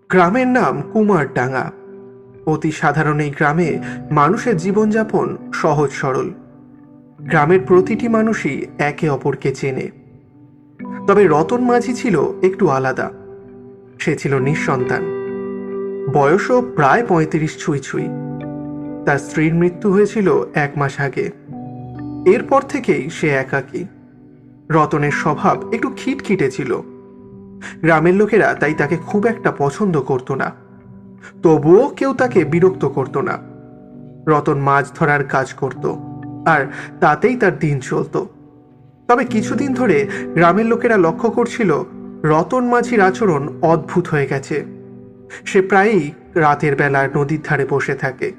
গ্রামের নাম কুমারডাঙ্গা। অতি সাধারণ এই গ্রামে মানুষের জীবনযাপন সহজ সরল। গ্রামের প্রতিটি মানুষই একে অপরকে চেনে। তবে রতন মাঝি ছিল একটু আলাদা। সে ছিল নিঃসন্তান, বয়সও প্রায় ৩৫ ছুঁই ছুঁই। তার স্ত্রীর মৃত্যু হয়েছিল ১ মাস আগে। এরপর থেকেই সে একাকী। রতনের স্বভাব একটু খিটখিটে ছিল। গ্রামের লোকেরা তাই তাকে খুব একটা পছন্দ করত না। তবুও কেউ তাকে বিরক্ত করত না। রতন মাছ ধরার কাজ করত, আর তাতেই তার দিন চলত। তবে কিছুদিন ধরে গ্রামের লোকেরা লক্ষ্য করছিল রতন মাঝির আচরণ অদ্ভুত হয়ে গেছে। সে প্রায়ই রাতের বেলা নদীর ধারে বসে থাকে,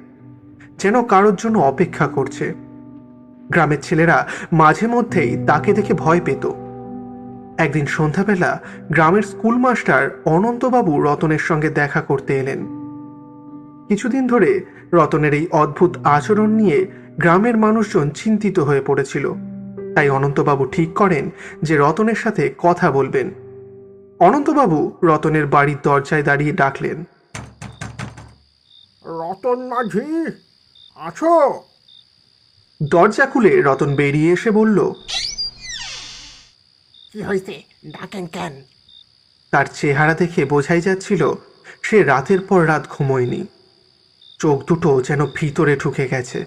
যেন কারোর জন্য অপেক্ষা করছে। গ্রামের ছেলেরা মাঝে মধ্যেই তাকে দেখে ভয় পেত। একদিন সন্ধ্যাবেলা গ্রামের স্কুল মাস্টার অনন্তবাবু রতনের সঙ্গে দেখা করতে এলেন। কিছুদিন ধরে রতনের এই অদ্ভুত আচরণ নিয়ে গ্রামের মানুষজন চিন্তিত হয়ে পড়েছিল। তাই অনন্তবাবু ঠিক করেন যে রতনের সাথে কথা বলবেন। অনন্তবাবু রতনের বাড়ির দরজায় দাঁড়িয়ে ডাকলেন, রতন মাঝি, আছো? দরজা খুলে রতন বেরিয়ে এসে বলল, কি হয়েছে, ডাকেন কেন? তার চেহারা দেখে বোঝাই যাচ্ছিল সে রাতের পর রাত ঘুমোয়নি। চোখ দুটো যেন ভিতরে ঢুকে গেছে।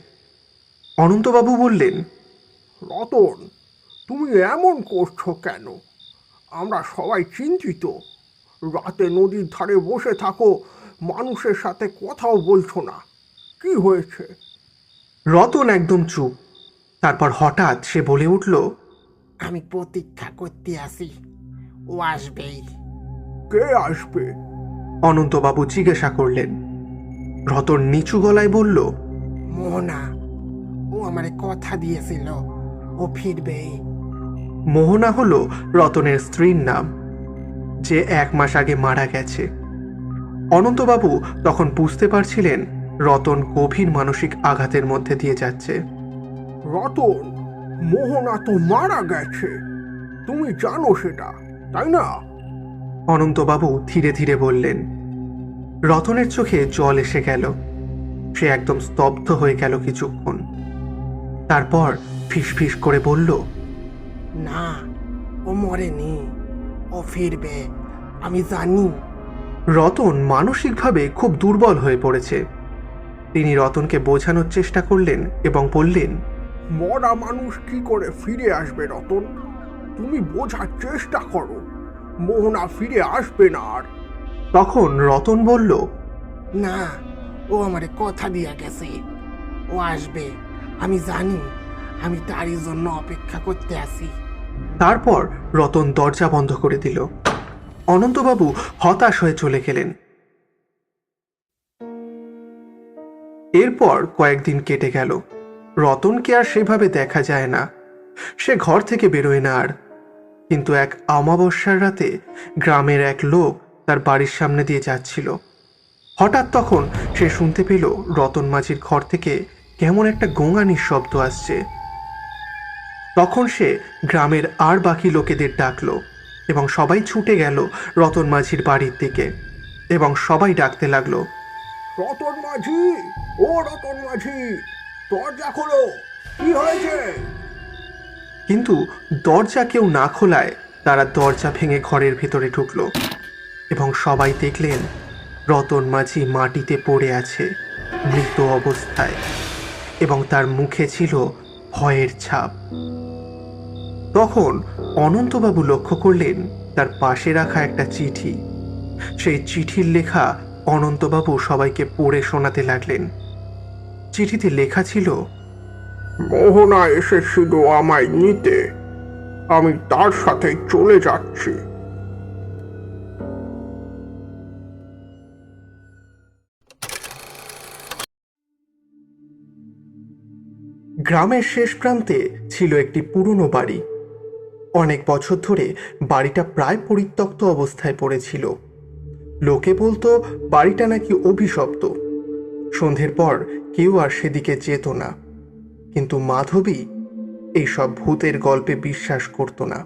অনন্তবাবু বললেন, রতন, তুমি এমন করছো কেন? আমরা সবাই চিন্তিত। রাতে নদীর ধারে বসে থাকো, মানুষের সাথে কথাও বলছো না। কি হয়েছে? রতন একদম চুপ। তারপর হঠাৎ সে বলে উঠল, আমি প্রতীক্ষা করতে আসি, ও আসবেই। কে আসবে? অনন্তবাবু জিজ্ঞাসা করলেন। রতন নিচু গলায় বলল, মোহনা, ও আমারে কথা দিয়েছিল, ও ফিরবেই। মোহনা হলো রতনের স্ত্রীর নাম, যে ১ মাস আগে মারা গেছে। অনন্তবাবু তখন বুঝতে পারছিলেন রতন গভীর মানসিক আঘাতের মধ্যে দিয়ে যাচ্ছে। রতন, মোহনা তো মারা গেছে, তুমি জানো সেটা, তাই না? অনন্তবাবু ধীরে ধীরে বললেন। রতনের চোখে জল এসে গেল। সে একদম স্তব্ধ হয়ে গেল কিছুক্ষণ। তারপর ফিসফিস করে বলল, না, ও মরেনি, ও ফিরবে, আমি জানি। রতন মানসিকভাবে খুব দুর্বল হয়ে পড়েছে। তিনি রতনকে বোঝানোর চেষ্টা করলেন এবং বললেন, মরা মানুষ কি করে ফিরে আসবে রতন? তুমি বোঝার চেষ্টা করো, মোহনা ফিরে আসবে না আর। তখন রতন বলল, না, ও আমারে কথা দিয়া গেছে, ও আসবে, আমি জানি। আমি তারই জন্য অপেক্ষা করতে আসি। তারপর রতন দরজা বন্ধ করে দিল। অনন্তবাবু হতাশ হয়ে চলে গেলেন। এরপর কয়েকদিন কেটে গেল। রতনকে আর সেভাবে দেখা যায় না। সে ঘর থেকে বেরোয় না আর। কিন্তু এক অমাবস্যার রাতে গ্রামের এক লোক তার বাড়ির সামনে দিয়ে যাচ্ছিল। হঠাৎ তখন সে শুনতে পেল রতন মাঝির ঘর থেকে কেমন একটা গোঙানির শব্দ আসছে। তখন সে গ্রামের আর বাকি লোকেদের ডাকলো এবং সবাই ছুটে গেল রতন মাঝির বাড়ির দিকে এবং সবাই ডাকতে লাগলো, রতন মাঝি, ও রতন মাঝি, দরজা খোলো, কি হয়েছে? কিন্তু দরজা কেউ না খোলায় তারা দরজা ভেঙে ঘরের ভেতরে ঢুকলো এবং সবাই দেখলেন রতন মাঝি মাটিতে পড়ে আছে মৃত অবস্থায় এবং তার মুখে ছিল ভয়ের ছাপ। তখন অনন্তবাবু লক্ষ্য করলেন তার পাশে রাখা একটা চিঠি। সেই চিঠির লেখা অনন্তবাবু সবাইকে পড়ে শোনাতে লাগলেন। চিঠিতে লেখা ছিল, মোহনা এসেছিল আমায় নিতে, আমি তার সাথে চলে যাচ্ছি। গ্রামের শেষ প্রান্তে ছিল একটি পুরনো বাড়ি। অনেক বছর ধরে বাড়িটা প্রায় পরিত্যক্ত অবস্থায় পড়েছিল। লোকে বলতো বাড়িটা নাকি অভিশপ্ত। সন্ধ্যের পর কেউ আর সেদিকে যেত না। কিন্তু মাধবী এইসব ভূতের গল্পে বিশ্বাস করত না।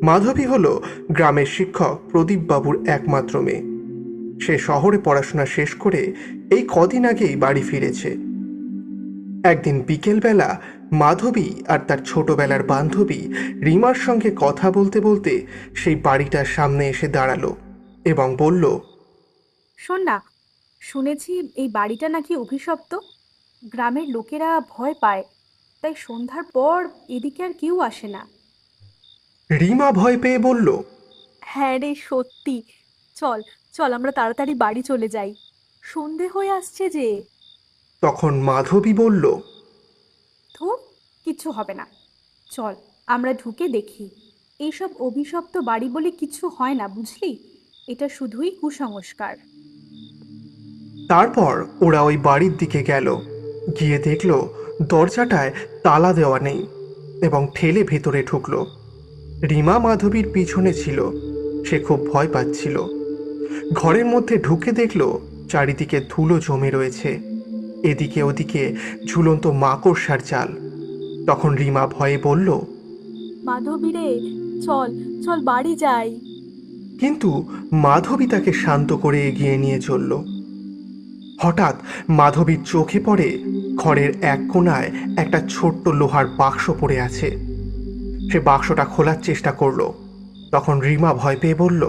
মাধবী হলো গ্রামের শিক্ষক প্রদীপ বাবুর একমাত্র মেয়ে। সে শহরে পড়াশোনা শেষ করে এই কদিন আগেই বাড়ি ফিরেছে। একদিন বিকেলবেলা মাধবী আর তার ছোটবেলার বান্ধবী রিমার সঙ্গে কথা বলতে বলতে সেই বাড়িটার সামনে এসে দাঁড়ালো এবং বলল, শোন না, শুনেছি এই বাড়িটা নাকি অভিশপ্ত। গ্রামের লোকেরা ভয় পায়, তাই সন্ধ্যার পর এদিকে আর কেউ আসে না। রিমা ভয় পেয়ে বলল, হ্যাঁ রে, সত্যি। চল চল, আমরা তাড়াতাড়ি বাড়ি চলে যাই, সন্ধে হয়ে আসছে যে। তখন মাধবী বলল, ধুর, কিচ্ছু হবে না, চল আমরা ঢুকে দেখি। এইসব অভিশপ্ত বাড়ি বলে কিছু হয় না, বুঝলি? এটা শুধুই কুসংস্কার। তারপর ওরা ওই বাড়ির দিকে গেল। গিয়ে দেখল দরজাটায় তালা দেওয়া নেই এবং ঠেলে ভেতরে ঢুকলো। রিমা মাধবীর পিছনে ছিল। সে খুব ভয় পাচ্ছিল। ঘরের মধ্যে ঢুকে দেখল চারিদিকে ধুলো জমে রয়েছে, এদিকে ওদিকে ঝুলন্ত মাকড়সার জাল। তখন রিমা ভয়ে বলল, মাধবী রে, চল চল বাড়ি যাই। কিন্তু মাধবী তাকে শান্ত করে এগিয়ে নিয়ে চলল। হঠাৎ মাধবীর চোখে পড়ে ঘরের এক কোণায় একটা ছোট্ট লোহার বাক্স পড়ে আছে। সে বাক্সটা খোলার চেষ্টা করলো। তখন রিমা ভয় পেয়ে বলল,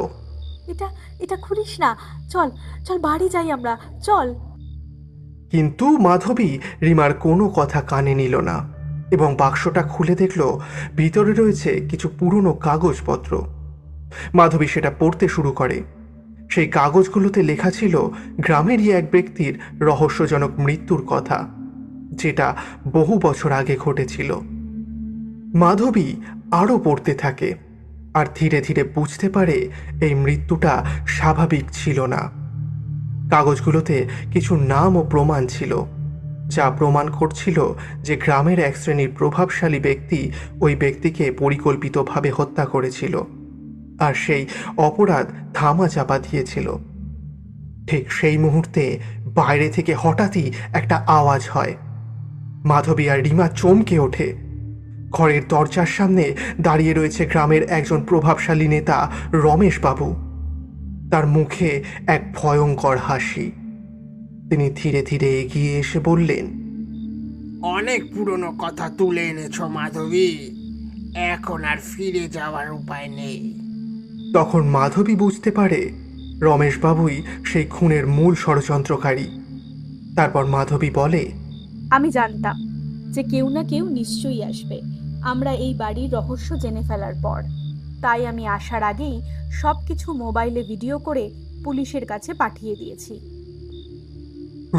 এটা এটা খুলিস না, চল চল বাড়ি যাই আমরা, চল। কিন্তু মাধবী রিমার কোনো কথা কানে নিল না এবং বাক্সটা খুলে দেখল ভিতরে রয়েছে কিছু পুরনো কাগজপত্র। মাধবী সেটা পড়তে শুরু করে। সেই কাগজগুলোতে লেখা ছিল গ্রামেরই এক ব্যক্তির রহস্যজনক মৃত্যুর কথা, যেটা বহু বছর আগে ঘটেছিল। মাধবী আরও পড়তে থাকে আর ধীরে ধীরে বুঝতে পারে এই মৃত্যুটা স্বাভাবিক ছিল না। কাগজগুলোতে কিছু নাম ও প্রমাণ ছিল, যা প্রমাণ করছিল যে গ্রামের এক শ্রেণীর প্রভাবশালী ব্যক্তি ওই ব্যক্তিকে পরিকল্পিতভাবে হত্যা করেছিল আর সেই অপরাধ ধামাচাপা দিয়েছিল। ঠিক সেই মুহূর্তে বাইরে থেকে হঠাৎই একটা আওয়াজ হয়। মাধবী আর রিমা চমকে ওঠে। ঘরের দরজার সামনে দাঁড়িয়ে রয়েছে গ্রামের একজন প্রভাবশালী নেতা রমেশ বাবু। তার মুখে এক ভয়ঙ্কর হাসি। তিনি ধীরে ধীরে এগিয়ে এসে বললেন, অনেক পুরনো কথা তুলে এনেছ মাধবী, এখন আর ফিরে যাওয়ার উপায় নেই। তখন মাধবী বুঝতে পারে রমেশবাবুই সেই খুনের মূল ষড়যন্ত্রকারী। তারপর মাধবী বলে, আমি জানতাম যে কেউ না কেউ নিশ্চয়ই আসবে আমরা এই বাড়ির রহস্য জেনে ফেলার পর। তাই আমি আসার আগেই সবকিছু মোবাইলে ভিডিও করে পুলিশের কাছে পাঠিয়ে দিয়েছি।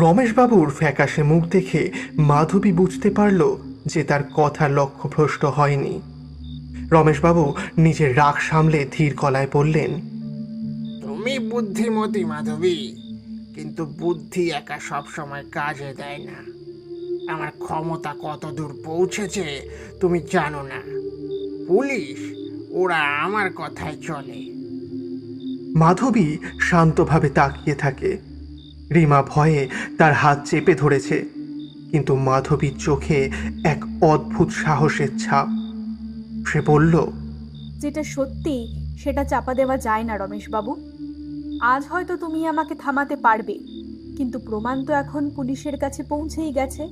রমেশবাবুর ফ্যাকাশে মুখ দেখে মাধবী বুঝতে পারল যে তার কথা লক্ষ্যভ্রষ্ট হয়নি। রমেশবাবু নিজের রাগ সামলে ধীর গলায় বললেন, তুমি বুদ্ধিমতী মাধবী, কিন্তু বুদ্ধি একা সবসময় কাজে দেয় না। আমার ক্ষমতা কত দূর পৌঁছেছে তুমি জানো না। পুলিশ ওরা আমার কথায় চলে। মাধবী শান্তভাবে তাকিয়ে থাকে। রিমা ভয়ে তার হাত চেপে ধরেছে, কিন্তু মাধবীর চোখে এক অদ্ভুত সাহসের ছাপ। সে বলল, যেটা সত্যি সেটা চাপা দেওয়া যায় না রমেশবাবু। আজ হয়তো তুমি আমাকে থামাতে পারবে, কিন্তু প্রমাণ তো এখন পুলিশের কাছে পৌঁছেই গেছে,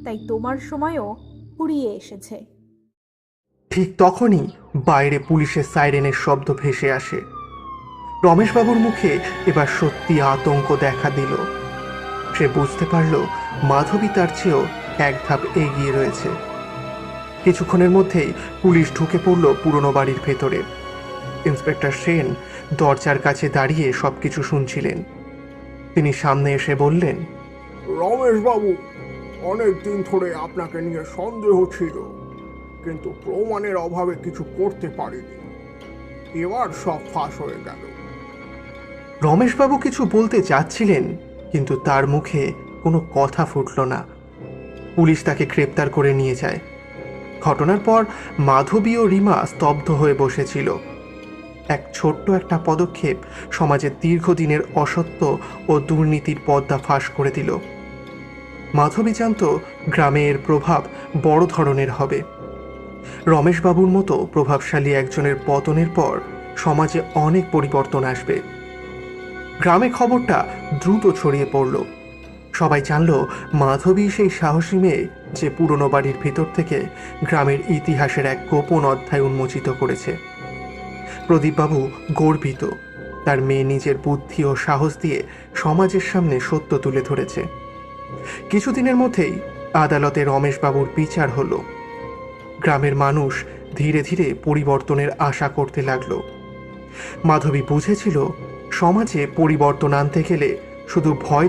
তাই তোমার সময়ও ফুরিয়ে এসেছে। ঠিক তখনই বাইরে পুলিশের সাইরেনের শব্দ ভেসে আসে। রমেশবাবুর মুখে এবার সত্যি আতঙ্ক দেখা দিল। সে বুঝতে পারল মাধবী তার চেয়েও এক ধাপ এগিয়ে রয়েছে। কিছুক্ষণের মধ্যেই পুলিশ ঢুকে পড়ল পুরনো বাড়ির ভেতরে। ইন্সপেক্টর সেন দরজার কাছে দাঁড়িয়ে সবকিছু শুনছিলেন। তিনি সামনে এসে বললেন, রমেশবাবু, অনেক দিন ধরে আপনাকে নিয়ে সন্দেহ ছিল, কিন্তু প্রমাণের অভাবে কিছু করতে পারিনি। এবার সব ফাঁস হয়ে গেল। রমেশবাবু কিছু বলতে যাচ্ছিলেন, কিন্তু তার মুখে কোনো কথা ফুটল না। পুলিশ তাকে গ্রেপ্তার করে নিয়ে যায়। ঘটনার পর মাধবী ও রিমা স্তব্ধ হয়ে বসেছিল। এক ছোট্ট একটা পদক্ষেপ সমাজের দীর্ঘদিনের অসত্য ও দুর্নীতির পর্দা ফাঁস করে দিল। মাধবী জানত গ্রামে এর প্রভাব বড় ধরনের হবে। রমেশবাবুর মতো প্রভাবশালী একজনের পতনের পর সমাজে অনেক পরিবর্তন আসবে। গ্রামে খবরটা দ্রুত ছড়িয়ে পড়ল। সবাই জানল মাধবী সেই সাহসী মেয়ে যে পুরনো বাড়ির ভিতর থেকে গ্রামের ইতিহাসের এক গোপন অধ্যায় উন্মোচিত করেছে। প্রদীপবাবু গর্বিত, তার মেয়ে নিজের বুদ্ধি ও সাহস দিয়ে সমাজের সামনে সত্য তুলে ধরেছে। কিছুদিনের মধ্যেই আদালতে রমেশবাবুর বিচার হলো। গ্রামের মানুষ ধীরে ধীরে পরিবর্তনের আশা করতে লাগলো। মাধবী বুঝেছিল সমাজে পরিবর্তন আনতে গেলে শুধু ভয়